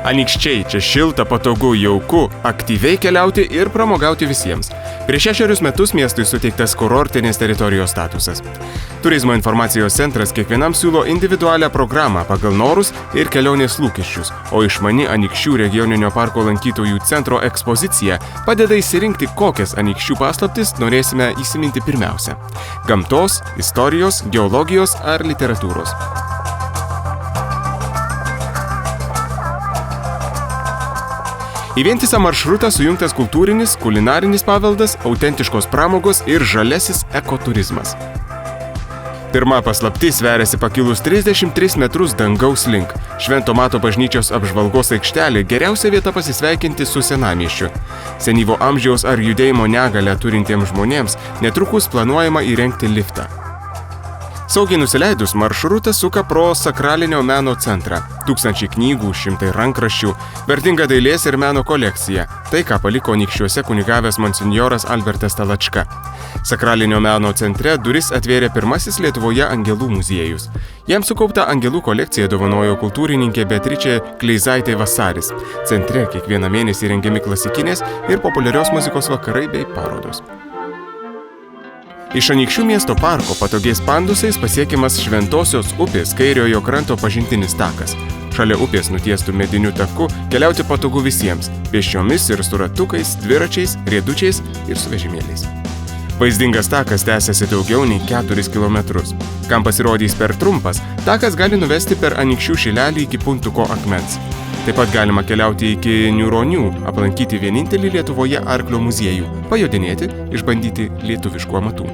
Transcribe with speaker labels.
Speaker 1: Anykščiai čia šilta, patogu, jauku, aktyviai keliauti ir pramogauti visiems. Prieš 6 metus miestui suteiktas kurortinės teritorijos statusas. Turizmo informacijos centras kiekvienam siūlo individualią programą pagal norus ir kelionės lūkesčius, o išmani Anykščių regioninio parko lankytojų centro ekspozicija padeda išsirinkti, kokias Anykščių paslaptis norėsime įsiminti pirmiausia – gamtos, istorijos, geologijos ar literatūros. Į vientisą maršrutą sujungtas kultūrinis, kulinarinis paveldas, autentiškos pramogos ir žalesis ekoturizmas. Pirma paslaptis veriasi pakilus 33 metrus dangaus link. Švento Mato bažnyčios apžvalgos aikštelė geriausia vieta pasisveikinti su senamiesčiu. Senyvo amžiaus ar judėjimo negalią turintiems žmonėms netrukus planuojama įrengti liftą. Saugiai nusileidus maršrutas suka pro sakralinio meno centrą. 1000 knygų, 100 rankraščių, vertinga dailės ir meno kolekcija. Tai, ką paliko Anykščiuose kunigavęs monsinjoras Albertas Talačka. Sakralinio meno centre duris atvėrė pirmasis Lietuvoje angelų muziejus. Jam sukauptą angelų kolekciją dovanojo kultūrininkė Beatričė Kleizaitė Vasaris. Centre kiekvieną mėnesį rengiami klasikinės ir populiarios muzikos vakarai bei parodos. Iš Anykščių miesto parko patogiais pandusais pasiekiamas Šventosios upės kairiojo kranto pažintinis takas. Šalia upės nutiestų mediniu taku keliauti patogu visiems – pėsčiomis ir su ratukais, dviračiais, riedučiais ir su vežimėliais. Vaizdingas takas tęsiasi daugiau nei 4 kilometrus. Kam pasirodys per trumpas, takas gali nuvesti per Anykščių šilelį iki Puntuko akmens. Taip pat galima keliauti iki Niūronių, aplankyti vienintelį Lietuvoje arklio muziejų, pajodinėti, išbandyti lietuviškų amatų.